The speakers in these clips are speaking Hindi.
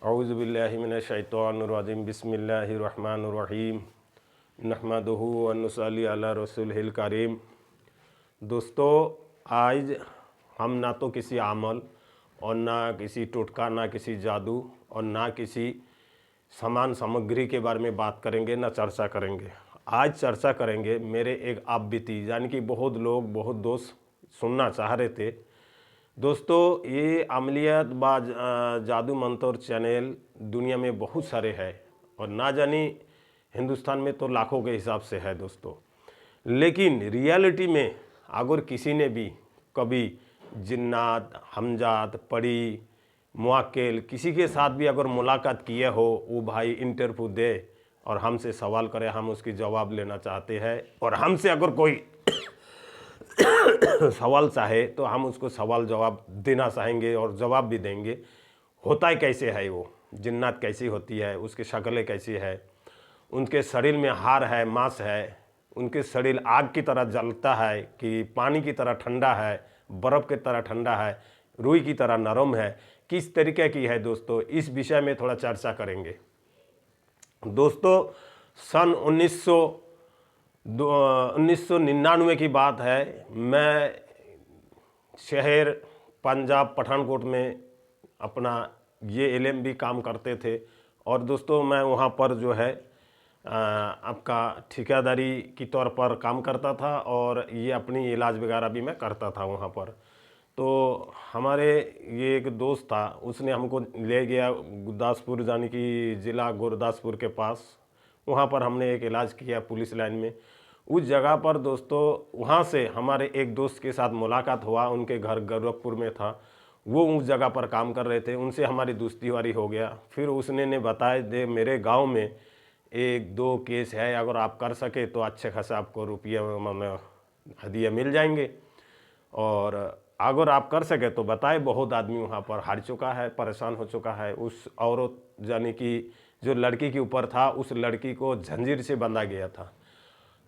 औज़ुबिल्लाहि मिनश्शैतानिर्रजीम बिस्मिल्लाहिर्रहमानिर्रहीम नहमदुहु व नुसल्ली अला रसूलिहिल करीम। दोस्तों, आज हम ना तो किसी अमल और ना किसी टोटका, ना किसी जादू और ना किसी सामान सामग्री के बारे में बात करेंगे, ना चर्चा करेंगे। आज चर्चा करेंगे मेरे एक आप बीती, यानी कि बहुत लोग, बहुत दोस्त सुनना चाह रहे थे। दोस्तों, ये अमलियत बाज जादू मंत्र चैनल दुनिया में बहुत सारे हैं और ना जानी हिंदुस्तान में तो लाखों के हिसाब से है दोस्तों। लेकिन रियलिटी में अगर किसी ने भी कभी जिन्नात, हमजात, परी, मुआक्किल किसी के साथ भी अगर मुलाकात किए हो, वो भाई इंटरव्यू दे और हमसे सवाल करे, हम उसकी जवाब लेना चाहते हैं। और हमसे अगर कोई सवाल चाहे तो हम उसको सवाल जवाब देना चाहेंगे और जवाब भी देंगे। होता है कैसे है, वो जिन्नात कैसी होती है, उसकी शक्लें कैसी है, उनके शरीर में हाड़ है, मांस है, उनके शरीर आग की तरह जलता है कि पानी की तरह ठंडा है, बर्फ़ की तरह ठंडा है, रुई की तरह नरम है, किस तरीके की है दोस्तों, इस विषय में थोड़ा चर्चा करेंगे। दोस्तों, सन 1999 की बात है। मैं शहर पंजाब पठानकोट में अपना ये एलएमबी काम करते थे और दोस्तों मैं वहाँ पर जो है आपका ठेकेदारी की तौर पर काम करता था और ये अपनी इलाज वगैरह भी मैं करता था वहाँ पर। तो हमारे ये एक दोस्त था, उसने हमको ले गया गुरदासपुर, यानी कि ज़िला गुरदासपुर के पास। वहाँ पर हमने एक इलाज किया पुलिस लाइन में। उस जगह पर दोस्तों, वहाँ से हमारे एक दोस्त के साथ मुलाकात हुआ, उनके घर गोरखपुर में था, वो उस जगह पर काम कर रहे थे, उनसे हमारी दोस्ती वारी हो गया। फिर उसने ने बताया, दे मेरे गांव में एक दो केस है, अगर आप कर सके तो अच्छे खासा आपको रुपये में हदिया मिल जाएंगे, और अगर आप कर सके तो बताए। बहुत आदमी वहाँ पर हार चुका है, परेशान हो चुका है। उस औरत, यानी कि जो लड़की के ऊपर था, उस लड़की को जंजीर से बंधा गया था।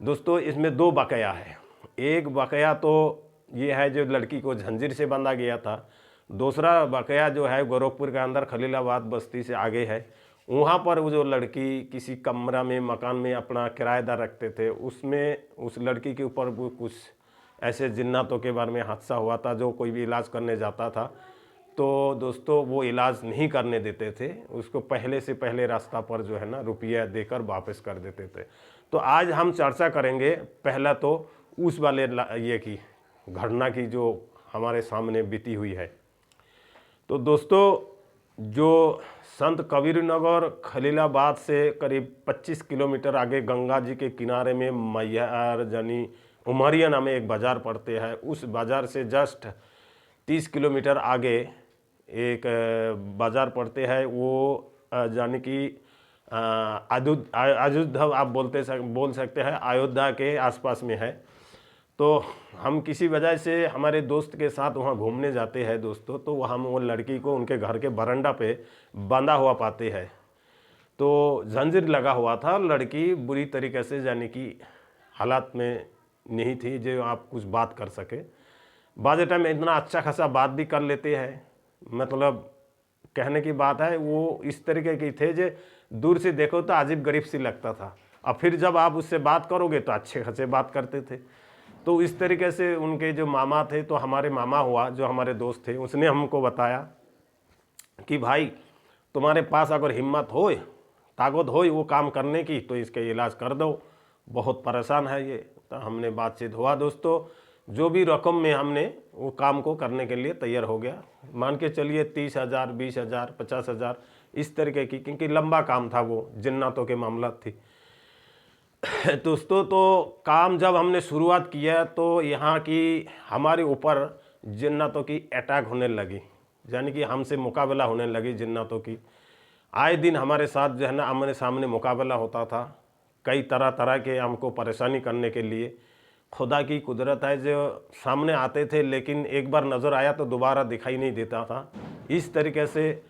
दोस्तों, इसमें दो बकाया है। एक बकाया तो ये है जो लड़की को जंजीर से बांधा गया था। दूसरा बकाया जो है गोरखपुर के अंदर खलीलाबाद बस्ती से आगे है। वहाँ पर वो जो लड़की किसी कमरा में, मकान में अपना किराएदार रखते थे, उसमें उस लड़की के ऊपर वो कुछ ऐसे जिन्नातों के बारे में हादसा हुआ था। जो कोई भी इलाज करने जाता था तो दोस्तों वो इलाज नहीं करने देते थे, उसको पहले से पहले रास्ता पर जो है ना रुपया देकर वापस कर देते थे। तो आज हम चर्चा करेंगे पहला तो उस वाले ये की घटना की जो हमारे सामने बीती हुई है। तो दोस्तों, जो संत कबीर नगर खलीलाबाद से करीब 25 किलोमीटर आगे गंगा जी के किनारे में मैयार यानी उमरिया नाम एक बाज़ार पड़ते हैं, उस बाज़ार से जस्ट 30 किलोमीटर आगे एक बाज़ार पड़ते हैं। वो यानी कि अयोध्या आप बोल सकते हैं, अयोध्या के आसपास में है। तो हम किसी वजह से हमारे दोस्त के साथ वहाँ घूमने जाते हैं दोस्तों, तो हम वो लड़की को उनके घर के बरंडा पे बंधा हुआ पाते हैं। तो जंजीर लगा हुआ था, लड़की बुरी तरीके से, यानी कि हालात में नहीं थी जो आप कुछ बात कर सके। बाज़ टाइम इतना अच्छा खासा बात भी कर लेते हैं, मतलब कहने की बात है वो इस तरीके की थे जो दूर से देखो तो अजीब गरीब सी लगता था, और फिर जब आप उससे बात करोगे तो अच्छे खासे बात करते थे। तो इस तरीके से उनके जो मामा थे, तो हमारे मामा हुआ जो हमारे दोस्त थे, उसने हमको बताया कि भाई तुम्हारे पास अगर हिम्मत हो, ताकत हो वो काम करने की, तो इसका इलाज कर दो, बहुत परेशान है ये। तो हमने बातचीत हुआ दोस्तों, जो भी रकम में हमने वो काम को करने के लिए तैयार हो गया। मान के चलिए 30,000, 20,000, 50,000 इस तरीके की, क्योंकि लंबा काम था, वो जिन्नातों के मामला थी दोस्तों। तो काम जब हमने शुरुआत किया तो यहाँ की हमारे ऊपर जिन्नातों की अटैक होने लगी, यानी कि हमसे मुकाबला होने लगी जिन्नातों की। आए दिन हमारे साथ जो है ना आमने सामने मुकाबला होता था, कई तरह तरह के हमको परेशानी करने के लिए। खुदा की कुदरत है जो सामने आते थे, लेकिन एक बार नज़र आया तो दोबारा दिखाई नहीं देता था। इस तरीके से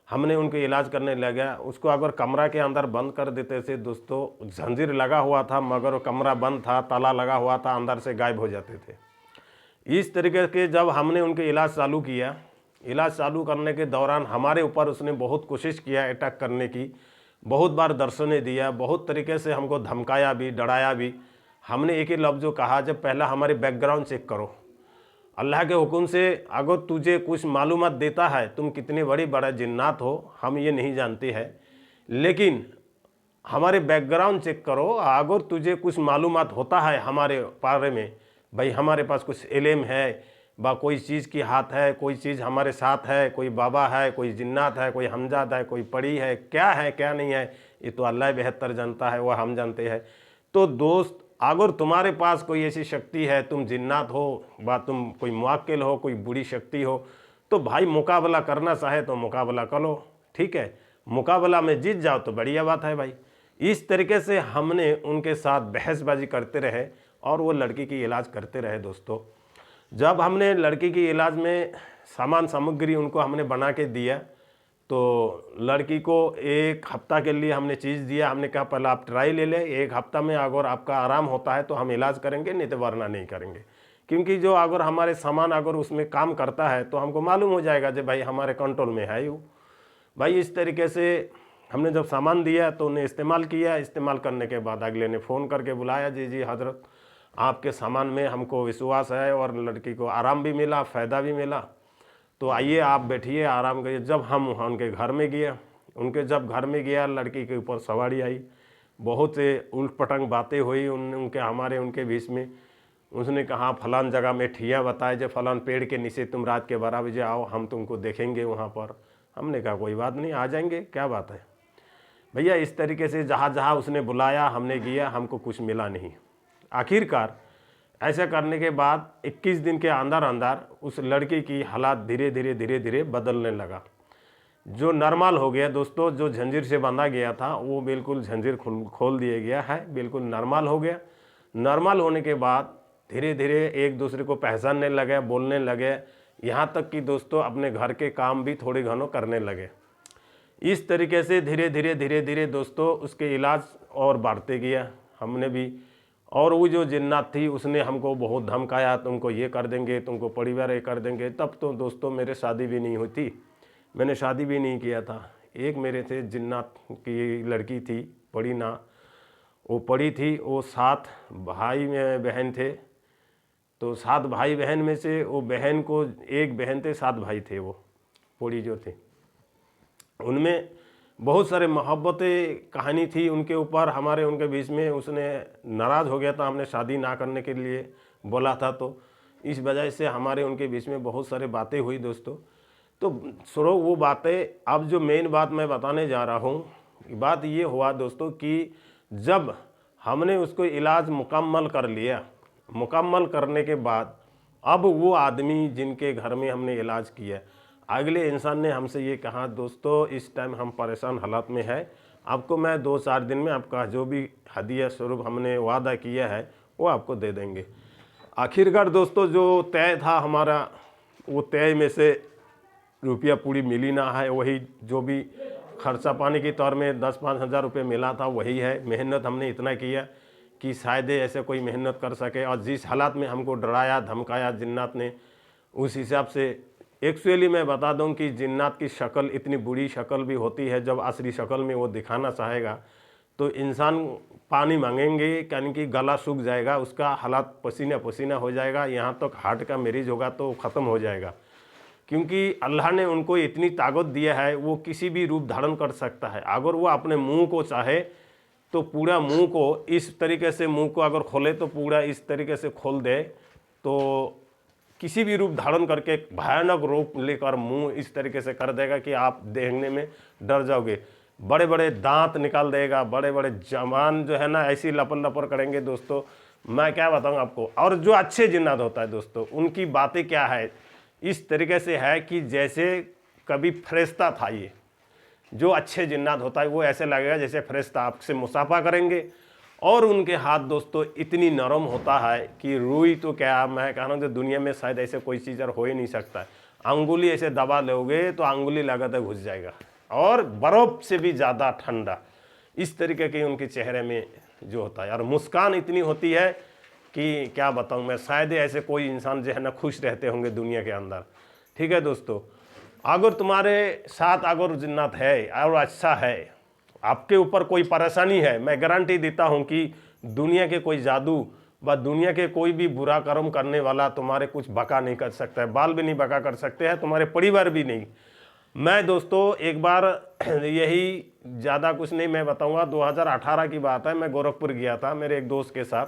हमने उनको इलाज करने लगा। उसको अगर कमरा के अंदर बंद कर देते थे दोस्तों, जंजीर लगा हुआ था मगर कमरा बंद था, ताला लगा हुआ था, अंदर से गायब हो जाते थे। इस तरीके के जब हमने उनके इलाज चालू किया इलाज चालू करने के दौरान हमारे ऊपर उसने बहुत कोशिश किया अटैक करने की, बहुत बार दर्शनें दिया, बहुत तरीके से हमको धमकाया भी, डराया भी। हमने एक ही लफ्ज़ जो कहा, जब पहला हमारे बैकग्राउंड चेक करो। अल्लाह के हुक्म से अगर तुझे कुछ मालूमात देता है, तुम कितने बड़ा जिन्नात हो हम ये नहीं जानते हैं, लेकिन हमारे बैकग्राउंड चेक करो। अगर तुझे कुछ मालूमात होता है हमारे बारे में, भाई हमारे पास कुछ इल्म है, बा कोई चीज़ की हाथ है, कोई चीज़ हमारे साथ है, कोई बाबा है, कोई जिन्नात है, कोई हमजाद है, कोई पड़ी है क्या नहीं है, ये तो अल्लाह बेहतर जानता है, वह हम जानते हैं। तो दोस्त, अगर तुम्हारे पास कोई ऐसी शक्ति है, तुम जिन्नात हो बा तुम कोई मुवक्किल हो, कोई बुरी शक्ति हो, तो भाई मुकाबला करना चाहे तो मुकाबला करो, ठीक है। मुकाबला में जीत जाओ तो बढ़िया बात है भाई। इस तरीके से हमने उनके साथ बहसबाजी करते रहे और वो लड़की की इलाज करते रहे। दोस्तों, जब हमने लड़की की इलाज में सामान सामग्री उनको हमने बना के दिया, तो लड़की को 1 हफ्ता के लिए हमने चीज़ दिया। हमने कहा पहले आप ट्राई ले लें, 1 हफ्ता में अगर आपका आराम होता है तो हम इलाज करेंगे, नहीं तो वरना नहीं करेंगे। क्योंकि जो अगर हमारे सामान अगर उसमें काम करता है तो हमको मालूम हो जाएगा कि भाई हमारे कंट्रोल में है वो। भाई इस तरीके से हमने जब सामान दिया तो उन्हें इस्तेमाल किया। इस्तेमाल करने के बाद अगले ने फ़ोन करके बुलाया, जी हज़रत, आपके सामान में हमको विश्वास है और लड़की को आराम भी मिला, फ़ायदा भी मिला, तो आइए आप बैठिए, आराम करिए। जब हम उनके घर में गया, जब घर में गया, लड़की के ऊपर सवारी आई, बहुत से उल्ट पटंग बातें हुई उनके बीच में। उसने कहा फलान जगह में ठिया बताए, जब फलान पेड़ के नीचे तुम रात के 12 बजे आओ, हम तुमको देखेंगे वहाँ पर। हमने कहा कोई बात नहीं, आ जाएंगे, क्या बात है भैया। इस तरीके से जहाँ जहाँ उसने बुलाया हमने गया, हमको कुछ मिला नहीं। आखिरकार ऐसा करने के बाद 21 दिन के अंदर अंदर उस लड़की की हालात धीरे धीरे बदलने लगा। जो नॉर्मल हो गया दोस्तों, जो जंजीर से बांधा गया था वो बिल्कुल जंजीर खोल दिया गया है, बिल्कुल नॉर्मल हो गया। नॉर्मल होने के बाद धीरे धीरे एक दूसरे को पहचानने लगे, बोलने लगे, यहाँ तक कि दोस्तों अपने घर के काम भी थोड़े घनों करने लगे। इस तरीके से धीरे धीरे दोस्तों उसके इलाज और बढ़ते गया। हमने भी, और वो जो जिन्नात थी उसने हमको बहुत धमकाया, तुमको ये कर देंगे, तुमको परिवार ये कर देंगे। तब तो दोस्तों मेरे शादी भी नहीं हुई थी, मैंने शादी भी नहीं किया था। एक मेरे थे जिन्नात की लड़की थी, पड़ी ना, वो पड़ी थी, वो 7 भाई बहन थे। तो 7 भाई बहन में से वो बहन को, एक बहन थे, 7 भाई थे। वो पड़ी जो थे उनमें बहुत सारे मोहब्बतें कहानी थी उनके ऊपर, हमारे उनके बीच में। उसने नाराज़ हो गया था, हमने शादी ना करने के लिए बोला था, तो इस वजह से हमारे उनके बीच में बहुत सारे बातें हुई दोस्तों। तो सुनो वो बातें। अब जो मेन बात मैं बताने जा रहा हूँ, बात ये हुआ दोस्तों कि जब हमने उसको इलाज मुकम्मल कर लिया, मुकम्मल करने के बाद अब वो आदमी जिनके घर में हमने इलाज किया, अगले इंसान ने हमसे ये कहा, दोस्तों इस टाइम हम परेशान हालात में है, आपको मैं 2-4 दिन में आपका जो भी हदिया स्वरूप हमने वादा किया है वो आपको दे देंगे। आखिरकार दोस्तों जो तय था हमारा, वो तय में से रुपया पूरी मिली ना है। वही जो भी खर्चा पानी के तौर में 10-5 हज़ार रुपये मिला था वही है। मेहनत हमने इतना किया कि शायद ऐसे कोई मेहनत कर सके, और जिस हालात में हमको डराया धमकाया जिन्नात ने, उस हिसाब से एक्चुअली मैं बता दूं कि जिन्नात की शक्ल इतनी बुरी शक्ल भी होती है, जब असली शक्ल में वो दिखाना चाहेगा तो इंसान पानी मांगेंगे, यानी कि गला सूख जाएगा, उसका हालात पसीना पसीना हो जाएगा, यहाँ तक हार्ट का मरीज होगा तो ख़त्म हो जाएगा। क्योंकि अल्लाह ने उनको इतनी ताकत दिया है, वो किसी भी रूप धारण कर सकता है। अगर वो अपने मुंह को चाहे तो पूरा मुंह को इस तरीके से, मुंह को अगर खोले तो पूरा इस तरीके से खोल दे, तो किसी भी रूप धारण करके भयानक रूप लेकर मुंह इस तरीके से कर देगा कि आप देखने में डर जाओगे। बड़े बड़े दांत निकाल देगा, बड़े बड़े जवान जो है ना ऐसी लपर लपर करेंगे दोस्तों, मैं क्या बताऊं आपको। और जो अच्छे जिन्नात होता है दोस्तों, उनकी बातें क्या है, इस तरीके से है कि जैसे कभी फरिश्ता था। ये जो अच्छे जिन्नात होता है वो ऐसे लगेगा जैसे फरिश्ता आपसे मुसाफा करेंगे। और उनके हाथ दोस्तों इतनी नरम होता है कि रुई तो क्या, मैं कह रहा हूँ दुनिया में शायद ऐसे कोई चीज़ हो ही नहीं सकता है। अंगुली ऐसे दबा लोगे तो अंगुली लगातार घुस जाएगा, और बर्फ़ से भी ज़्यादा ठंडा, इस तरीके के उनके चेहरे में जो होता है। और मुस्कान इतनी होती है कि क्या बताऊँ मैं, शायद ऐसे कोई इंसान जो है ना खुश रहते होंगे दुनिया के अंदर। ठीक है दोस्तों, अगर तुम्हारे साथ अगर जिन्नात है और अच्छा है, आपके ऊपर कोई परेशानी है, मैं गारंटी देता हूं कि दुनिया के कोई जादू व दुनिया के कोई भी बुरा कर्म करने वाला तुम्हारे कुछ बका नहीं कर सकता है, बाल भी नहीं बका कर सकते हैं, तुम्हारे परिवार भी नहीं। मैं दोस्तों एक बार यही ज़्यादा कुछ नहीं मैं बताऊंगा, 2018 की बात है। मैं गोरखपुर गया था मेरे एक दोस्त के साथ,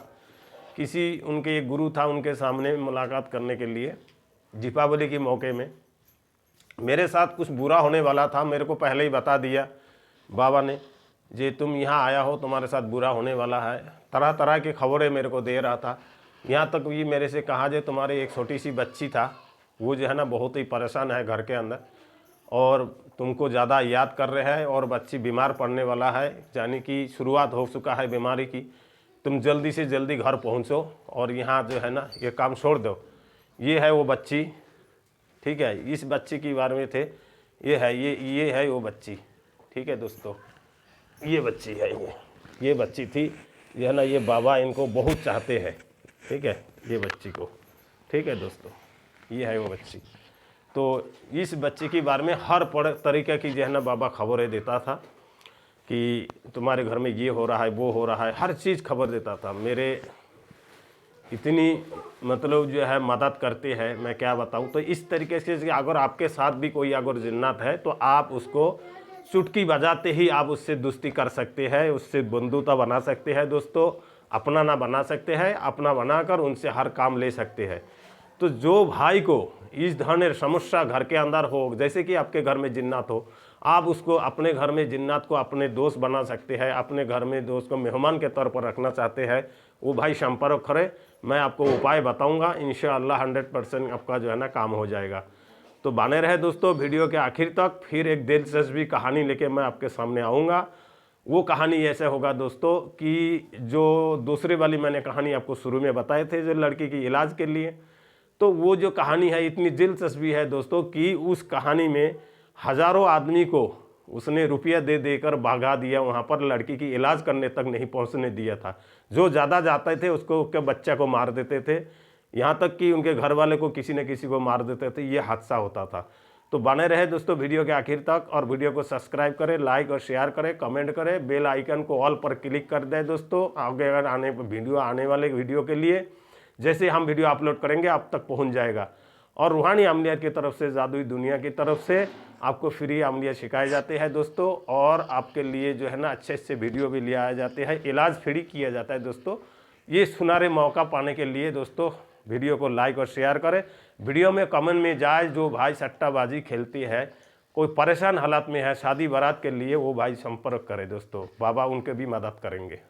किसी उनके एक गुरु था उनके सामने मुलाकात करने के लिए। दीपावली के मौके में मेरे साथ कुछ बुरा होने वाला था, मेरे को पहले ही बता दिया बाबा ने, जे तुम यहाँ आया हो, तुम्हारे साथ बुरा होने वाला है। तरह तरह की खबरें मेरे को दे रहा था। यहाँ तक ये मेरे से कहा जे तुम्हारी एक छोटी सी बच्ची था, वो जो है ना बहुत ही परेशान है घर के अंदर, और तुमको ज़्यादा याद कर रहे हैं, और बच्ची बीमार पड़ने वाला है, यानी कि शुरुआत हो चुका है बीमारी की। तुम जल्दी से जल्दी घर पहुँचो और यहाँ जो है ना ये काम छोड़ दो। ये है वो बच्ची, ठीक है, इस बच्ची के बारे में थे, ये है वो बच्ची, ठीक है दोस्तों, ये बच्ची है, ये बच्ची थी, ये है ना, ये बाबा इनको बहुत चाहते हैं, ठीक है, ये बच्ची को, ठीक है दोस्तों, ये है वो बच्ची। तो इस बच्ची के बारे में हर तरीके की जो है ना बाबा खबरें देता था कि तुम्हारे घर में ये हो रहा है, वो हो रहा है, हर चीज़ खबर देता था। मेरे इतनी मतलब जो है मदद करते हैं, मैं क्या बताऊं। तो इस तरीके से अगर आपके साथ भी कोई अगर जिन्नात है तो आप उसको चुटकी बजाते ही आप उससे दोस्ती कर सकते हैं, उससे बंधुता बना सकते हैं दोस्तों। अपना ना बना सकते हैं, अपना बनाकर उनसे हर काम ले सकते हैं। तो जो भाई को इस धरण समस्या घर के अंदर हो, जैसे कि आपके घर में जिन्नात हो, आप उसको अपने घर में जिन्नात को अपने दोस्त बना सकते हैं, अपने घर में दोस्त को मेहमान के तौर पर रखना चाहते हैं, वो भाई संपर्क करें। मैं आपको उपाय बताऊंगा, इंशाअल्लाह 100% आपका जो है ना काम हो जाएगा। तो बने रहे दोस्तों वीडियो के आखिर तक। फिर एक दिलचस्पी कहानी लेके मैं आपके सामने आऊँगा। वो कहानी ऐसे होगा दोस्तों कि जो दूसरी वाली मैंने कहानी आपको शुरू में बताए थे जो लड़की की इलाज के लिए, तो वो जो कहानी है इतनी दिलचस्पी है दोस्तों कि उस कहानी में हज़ारों आदमी को उसने रुपया दे देकर भगा दिया, वहाँ पर लड़की की इलाज करने तक नहीं पहुँचने दिया था। जो ज़्यादा जाते थे उसको के बच्चा को मार देते थे, यहाँ तक कि उनके घर वाले को किसी न किसी को मार देते थे। ये हादसा होता था। तो बने रहे दोस्तों वीडियो के आखिर तक, और वीडियो को सब्सक्राइब करें, लाइक और शेयर करें, कमेंट करें, बेल आइकन को ऑल पर क्लिक कर दें दोस्तों। आगे अगर आने वाले वीडियो के लिए जैसे हम वीडियो अपलोड करेंगे आप तक पहुंच जाएगा। और रूहानी अमलियत की तरफ से, जादुई दुनिया की तरफ से आपको फ्री अमलियत सिखाए जाते हैं दोस्तों, और आपके लिए जो है ना अच्छे अच्छे वीडियो भी ले आए जाते हैं, इलाज फ्री किया जाता है दोस्तों। ये सुनहरे मौका पाने के लिए दोस्तों वीडियो को लाइक और शेयर करें। वीडियो में कमेंट में जाए जो भाई सट्टाबाजी खेलती है, कोई परेशान हालात में है शादी बारात के लिए, वो भाई संपर्क करें दोस्तों, बाबा उनके भी मदद करेंगे।